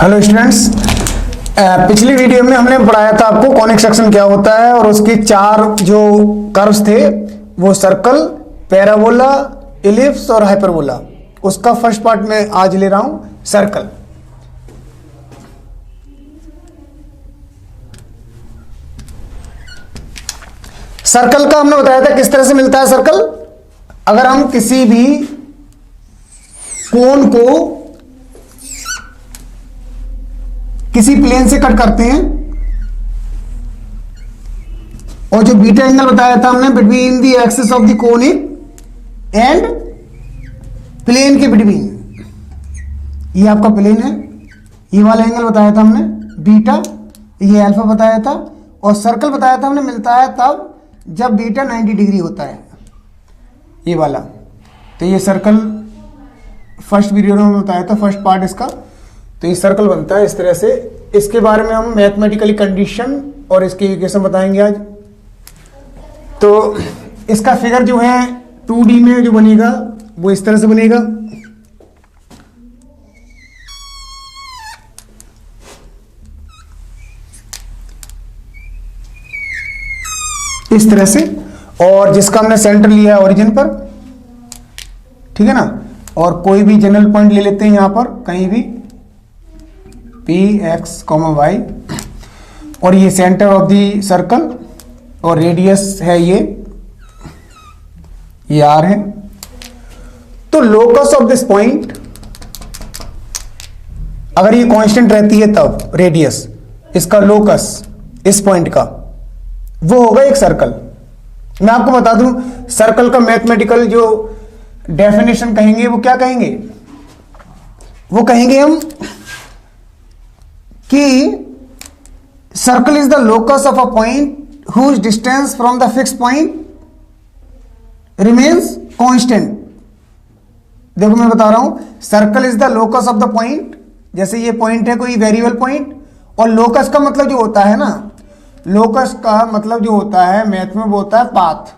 Hello students, पिछली video में हमने पढ़ाया था आपको कॉनिक सेक्शन क्या होता है और उसके चार जो कर्व्स थे वो सर्कल, पैराबोला, इलिप्स और हाइपरबोला। उसका फर्स्ट पार्ट में आज ले रहा हूं सर्कल। सर्कल का हमने बताया था किस तरह से मिलता है सर्कल। अगर हम किसी भी कोण को किसी प्लेन से कट करते हैं और जो बीटा एंगल बताया था हमने between the axis of the conic and plane के बिटवीन, ये आपका प्लेन है, ये वाला एंगल बताया था हमने बीटा, ये अल्फा बताया था, और सर्कल बताया था हमने मिलता है तब जब बीटा 90 डिग्री होता है, ये वाला। तो ये सर्कल फर्स्ट वीडियो में हमने बताया था, फर्स्ट पार्ट इसका। तो ये सर्कल बनता है इस तरह से। इसके बारे में हम मैथमेटिकली कंडीशन और इसके इक्वेशन बताएंगे आज। तो इसका फिगर जो है 2D में जो बनेगा वो इस तरह से बनेगा। इस तरह से, और जिसका हमने सेंटर लिया है ओरिजिन पर, ठीक है ना। और कोई भी जनरल पॉइंट ले लेते हैं यहां पर कहीं भी P, X, Y, और ये सेंटर ऑफ द सर्कल और रेडियस है ये R है। तो लोकस ऑफ दिस पॉइंट, अगर ये कांस्टेंट रहती है तब रेडियस, इसका लोकस इस पॉइंट का वो होगा एक सर्कल। मैं आपको बता दूं सर्कल का मैथमेटिकल जो डेफिनेशन कहेंगे वो क्या कहेंगे, वो कहेंगे हम कि circle is the locus of a point whose distance from the fix point remains constant. देखो मैं बता रहा हूं, circle is the locus of the point, जैसे ये पॉइंट है कोई वेरिएबल पॉइंट, और लोकस का मतलब जो होता है ना, लोकस का मतलब जो होता है मैथ में वो होता है पाथ।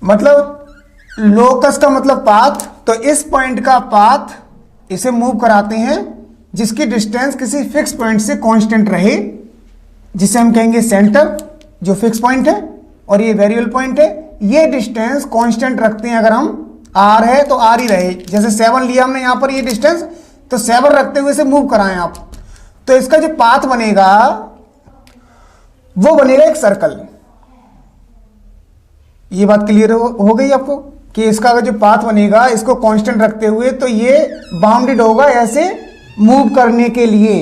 मतलब लोकस का मतलब पाथ, तो इस पॉइंट का पाथ इसे मूव कराते हैं जिसकी डिस्टेंस किसी फिक्स पॉइंट से कांस्टेंट रहे, जिसे हम कहेंगे सेंटर, जो फिक्स पॉइंट है, और ये वेरिएबल पॉइंट है। ये डिस्टेंस कांस्टेंट रखते हैं। अगर हम r है तो r ही रहे, जैसे 7 लिया हमने यहां पर ये डिस्टेंस, तो 7 रखते हुए इसे मूव कराएं आप, तो इसका जो पाथ बनेगा वो बनेगा एक सर्कल। ये बात क्लियर हो गई आपको कि इसका अगर जो पाथ बनेगा इसको कांस्टेंट रखते हुए, तो ये बाउंडेड होगा ऐसे मूव करने के लिए,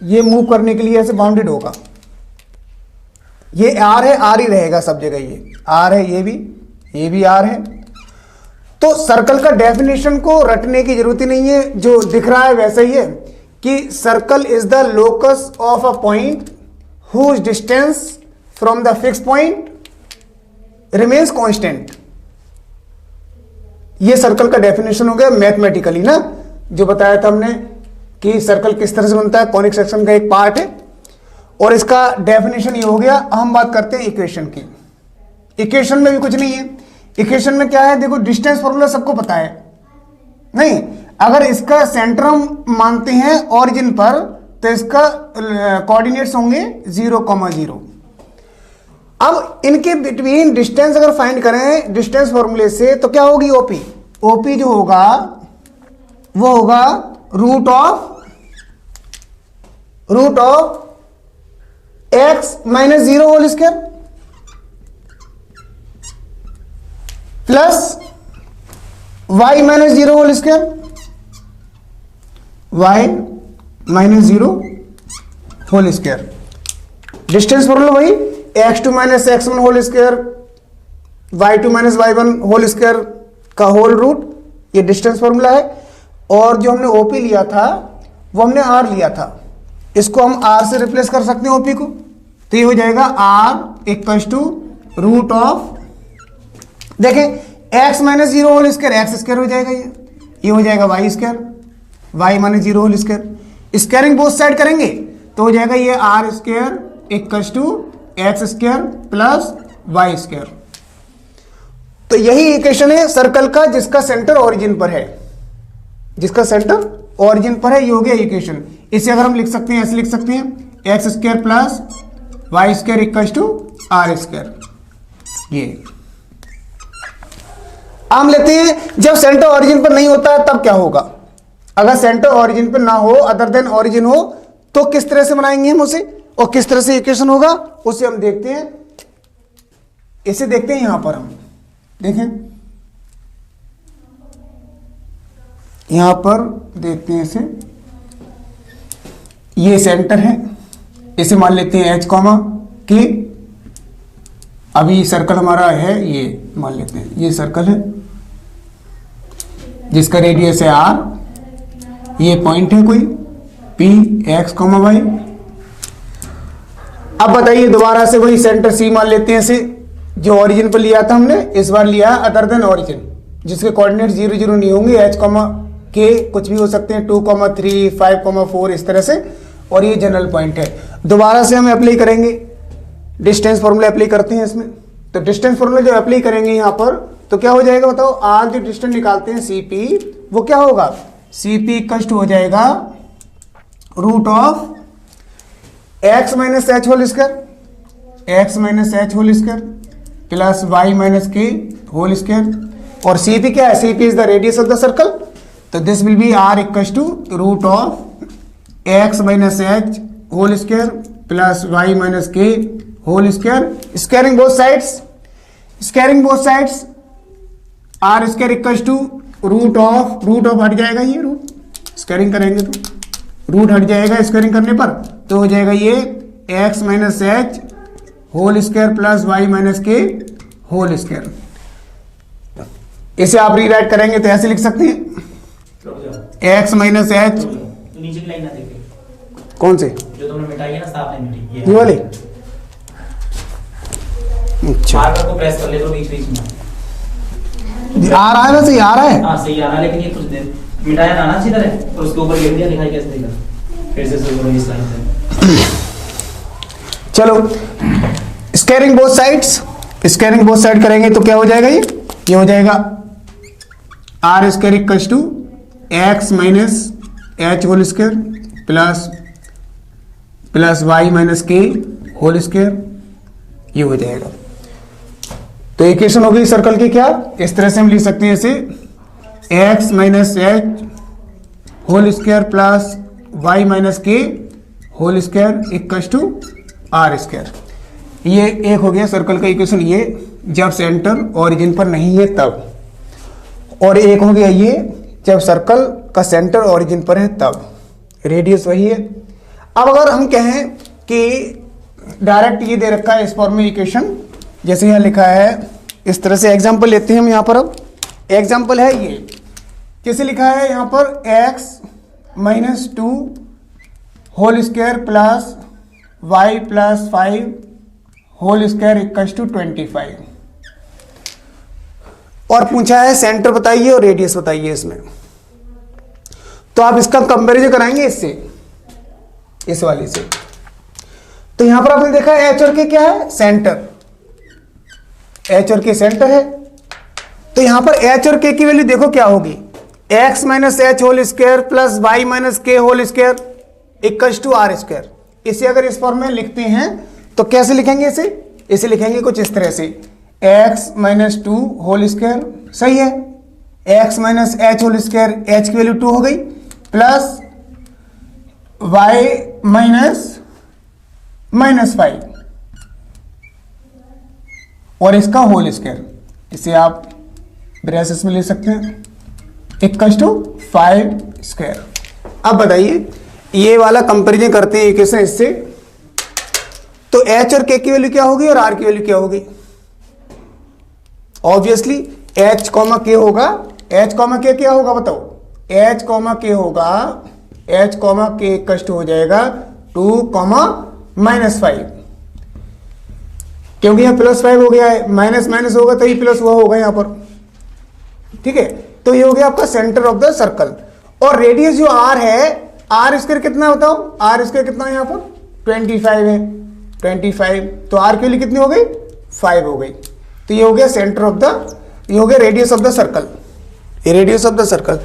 ये मूव करने के लिए ऐसे बाउंडेड होगा। ये R है, R ही रहेगा सब जगह, ये R है, ये भी R है। तो सर्कल का डेफिनेशन को रटने की जरूरत ही नहीं है, जो दिख रहा है वैसा ही है कि circle is the locus of a point whose distance from the fix point remains constant. ये सर्कल का डेफिनेशन हो गया मैथमेटिकली ना, जो बताया था हमने कि सर्कल किस तरह से बनता है, कॉनिक सेक्शन का एक पार्ट है। और इसका डेफिनेशन ये हो गया। हम बात करते हैं इक्वेशन की। इक्वेशन में भी कुछ नहीं है। इक्वेशन में क्या है, देखो डिस्टेंस फॉर्मूला सबको पता है नहीं। अगर इसका सेंटर हम मानते हैं ओरिजिन पर, तो इसका कोऑर्डिनेट्स होंगे 0,0। अब इनके बिटवीन डिस्टेंस अगर फाइंड करें डिस्टेंस फॉर्मूले से, तो क्या होगी ओपी। ओपी जो होगा वो होगा root of x minus 0 whole square plus y minus 0 whole square, y minus 0 whole square. Distance formula वही, x2 minus x1 whole square, y2 minus y1 whole square का होल रूट, ये distance formula है। और जो हमने OP लिया था वो हमने R लिया था, इसको हम R से रिप्लेस कर सकते हैं OP को। तो ये हो जाएगा R equals to root of, देखें x minus 0 whole square X square हो जाएगा, ये हो जाएगा y square, y minus 0 whole square. Squaring both side करेंगे तो हो जाएगा ये R square equals to X square plus Y square. तो यही इक्वेशन है सर्कल का जिसका सेंटर ओरिजिन पर है, जिसका सेंटर ऑरिजिन पर है, ये हो गया इक्वेशन। इसे अगर हम लिख सकते हैं, ऐसे लिख सकते हैं X square plus Y square equal to R square. ये हम लेते हैं जब सेंटर ऑरिजिन पर नहीं होता है तब क्या होगा। अगर सेंटर ऑरिजिन पर ना हो, अदर देन ऑरिजिन हो, तो किस तरह से बनाएंगे हम उसे और किस तरह से इक्वेशन होगा उसे हम देखते हैं। इसे देखते हैं यहां पर, हम देखें यहां पर देखते हैं इसे। ये सेंटर है, इसे मान लेते हैं एच कॉमा के। अभी सर्कल हमारा है, ये मान लेते हैं ये सर्कल है जिसका रेडियस है आर। ये पॉइंट है कोई पी एक्स कॉमा वाई। अब बताइए दोबारा से वही सेंटर सी मान लेते हैं इसे, जो ओरिजिन पर लिया था हमने, इस बार लिया अदर देन ओरिजिन, जिसके कोऑर्डिनेट 0 0 नहीं होंगे, एच कॉमा के कुछ भी हो सकते हैं, 2,3 5,4 इस तरह से, और ये जनरल पॉइंट है। दोबारा से हम अप्लाई करेंगे डिस्टेंस फॉर्मूला, अप्लाई करते हैं इसमें। तो डिस्टेंस फॉर्मूला जो अप्लाई करेंगे यहाँ पर तो क्या हो जाएगा बताओ। आर जो डिस्टेंस निकालते हैं सी पी, वो क्या होगा, सी पी कष्ट हो जाएगा root of X minus H whole square, X minus H whole square plus Y minus K whole square. और सी पी क्या है, C P is the radius of the circle, तो this will be R equal to root of X minus H whole square plus Y minus K whole square. Squaring both sides, squaring both sides, R square equal to root of हट जाएगा, ये root squaring करेंगे तो root हट जाएगा squaring करने पर, तो हो जाएगा ये X minus H whole square plus Y minus K whole square. इसे आप रीराइट करेंगे तो ऐसे लिख सकते हैं एक्स माइनस एच, नीचे की लाइन ना देखे, कौन से जो तुमने मिटाई है ना, साफ लाइन मिटाई ये वाली। अच्छा, मार्कर को प्रेस कर ले तो बीच बीच में आ रहा है, वैसे ही आ रहा है। हाँ सही आ रहा है, लेकिन ये कुछ देर मिटाया ना अच्छी तरह, और उसके ऊपर लिख दिया, दिखाई कैसे देगा, फिर से शुरू करो इस लाइन से। चलो squaring both sides, squaring both side करेंगे तो क्या हो जाएगा, ये हो जाएगा R square equal to X minus H whole square plus Y minus K whole square, ये हो जाएगा। तो इक्वेशन हो गई सर्कल की क्या, इस तरह से हम लिख सकते हैं इसे X minus H whole square plus Y minus K whole square equal to R square. ये एक हो गया सर्कल का इक्वेशन, ये जब सेंटर ओरिजिन पर नहीं है तब, और एक हो गया ये जब सर्कल का सेंटर ओरिजिन पर है तब, रेडियस वही है। अब अगर हम कहें कि डायरेक्ट ये दे रखा है इस फॉर्म में इक्वेशन, जैसे यहाँ लिखा है इस तरह से, एग्जांपल लेते हैं हम यहाँ पर। अब एग्जांपल है ये, कैसे लिखा है यहाँ पर, x minus 2 whole square plus Y plus 5 whole square equal to 25, और पूछा है सेंटर बताइए और रेडियस बताइए इसमें। तो आप इसका कंपैरिजन कराएंगे इससे, इस वाली से। तो यहां पर आपने देखा एच और के क्या है, सेंटर, एच और के सेंटर है। तो यहां पर एच और के की वैल्यू देखो क्या होगी, X minus H whole square plus Y minus K whole square equal to R square. इसे अगर इस फॉर्म में लिखते हैं तो कैसे लिखेंगे इसे लिखेंगे कुछ इस तरह से, एक्स माइनस 2 होल स्क्वायर, सही है, X minus H whole square, H की वैल्यू 2 हो गई, प्लस वाई माइनस 5 और इसका होल स्क्वायर, इसे आप ब्रैसेस में ले सकते हैं, इक्वल टू 5 स्क्वायर। अब बताइए ये वाला कंपैरिजन करते हैं इक्वेशन इससे, तो एच और के की वैल्यू क्या होगी और आर की वैल्यू क्या होगी। ऑब्वियसली एच कॉमा के होगा, एच कॉमा के क्या होगा बताओ, एच कॉमा के होगा, एच कॉमा के कष्ट हो जाएगा 2 माइनस 5, क्योंकि यहाँ प्लस 5 हो गया है, माइनस माइनस होगा तो ये प्लस हुआ होगा यहाँ पर, ठीक है। तो ये हो गया आपका सेंटर ऑफ द सर्कल। और रेडियस जो आर है, आर स्क्वायर कितना बताओ, आर स्क्वायर कितना है यहाँ पर 25 है, 25, तो आर की वैल्यू कितनी हो गई 5 हो गई। तो ये हो गया सेंटर ऑफ द, ये हो गया रेडियस ऑफ द सर्कल, ये रेडियस ऑफ द सर्कल।